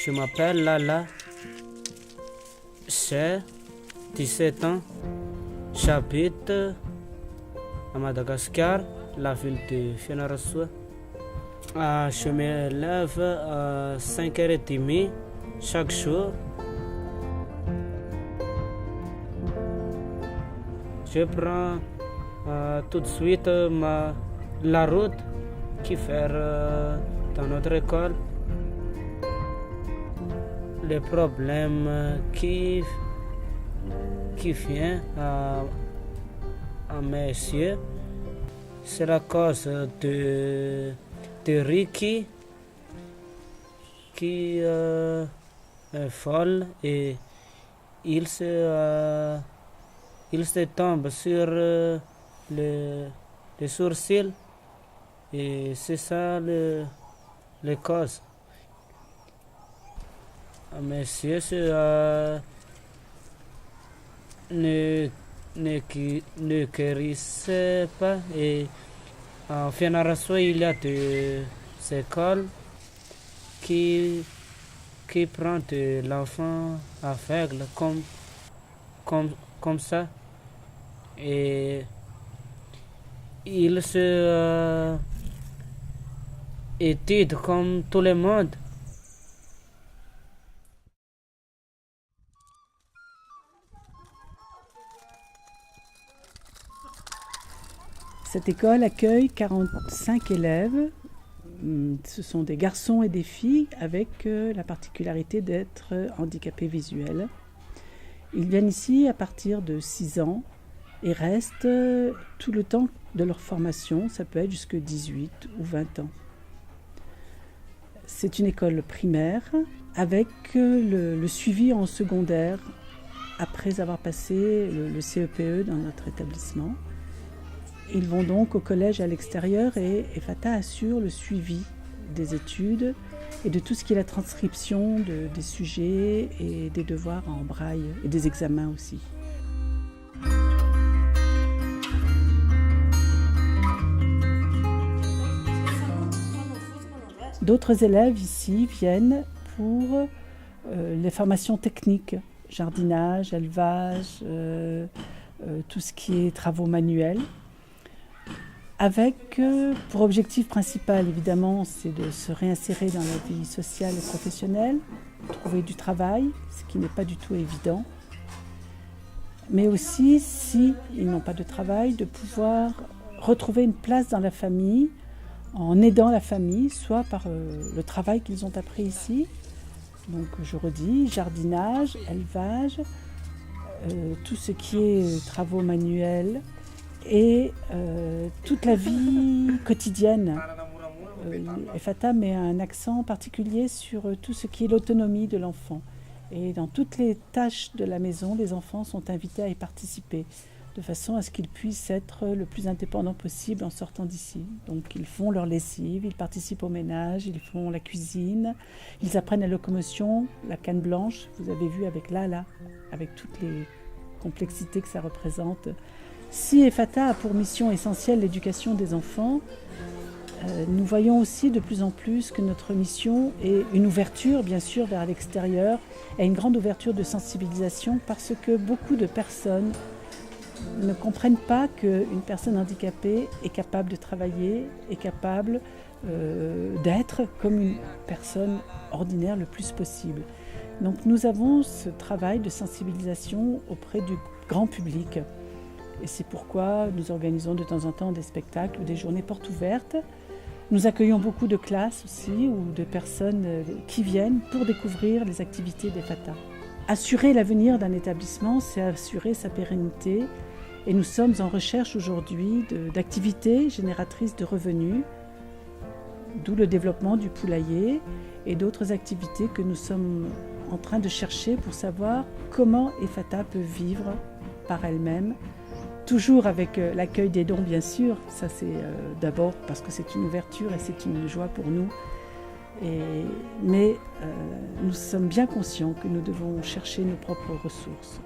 Je m'appelle Lala, j'ai 17 ans, j'habite à Madagascar, la ville de Fianarantsoa. Je me lève à 5h30 chaque jour. Je prends tout de suite la route qui fait dans notre école. Les problèmes qui viennent à mes yeux, c'est la cause de riz qui est folle et il se tombe sur les sourcils et c'est ça les causes. Monsieur ne guérissent pas et en Fianarantsoa il y a des écoles qui prennent de l'enfant aveugle comme ça et il se étudie comme tout le monde. Cette école accueille 45 élèves. Ce sont des garçons et des filles avec la particularité d'être handicapés visuels. Ils viennent ici à partir de 6 ans et restent tout le temps de leur formation. Ça peut être jusqu'à 18 ou 20 ans. C'est une école primaire avec le suivi en secondaire après avoir passé le CEPE dans notre établissement. Ils vont donc au collège à l'extérieur et EFATA assure le suivi des études et de tout ce qui est la transcription des sujets et des devoirs en braille et des examens aussi. D'autres élèves ici viennent pour les formations techniques, jardinage, élevage, tout ce qui est travaux manuels. Avec pour objectif principal, évidemment, c'est de se réinsérer dans la vie sociale et professionnelle, trouver du travail, ce qui n'est pas du tout évident. Mais aussi, si ils n'ont pas de travail, de pouvoir retrouver une place dans la famille, en aidant la famille, soit par le travail qu'ils ont appris ici. Donc, je redis, jardinage, élevage, tout ce qui est travaux manuels, et toute la vie quotidienne. EFATA met un accent particulier sur tout ce qui est l'autonomie de l'enfant. Et dans toutes les tâches de la maison, les enfants sont invités à y participer, de façon à ce qu'ils puissent être le plus indépendants possible en sortant d'ici. Donc ils font leur lessive, ils participent au ménage, ils font la cuisine, ils apprennent la locomotion, la canne blanche, vous avez vu avec Lala, avec toutes les complexités que ça représente. Si EFATA a pour mission essentielle l'éducation des enfants, nous voyons aussi de plus en plus que notre mission est une ouverture, bien sûr, vers l'extérieur et une grande ouverture de sensibilisation parce que beaucoup de personnes ne comprennent pas qu'une personne handicapée est capable de travailler, est capable d'être comme une personne ordinaire le plus possible. Donc nous avons ce travail de sensibilisation auprès du grand public. Et c'est pourquoi nous organisons de temps en temps des spectacles ou des journées portes ouvertes. Nous accueillons beaucoup de classes aussi ou de personnes qui viennent pour découvrir les activités d'EFATA. Assurer l'avenir d'un établissement, c'est assurer sa pérennité. Et nous sommes en recherche aujourd'hui d'activités génératrices de revenus, d'où le développement du poulailler et d'autres activités que nous sommes en train de chercher pour savoir comment EFATA peut vivre par elle-même. Toujours avec l'accueil des dons, bien sûr. Ça, c'est d'abord parce que c'est une ouverture et c'est une joie pour nous. Mais nous sommes bien conscients que nous devons chercher nos propres ressources.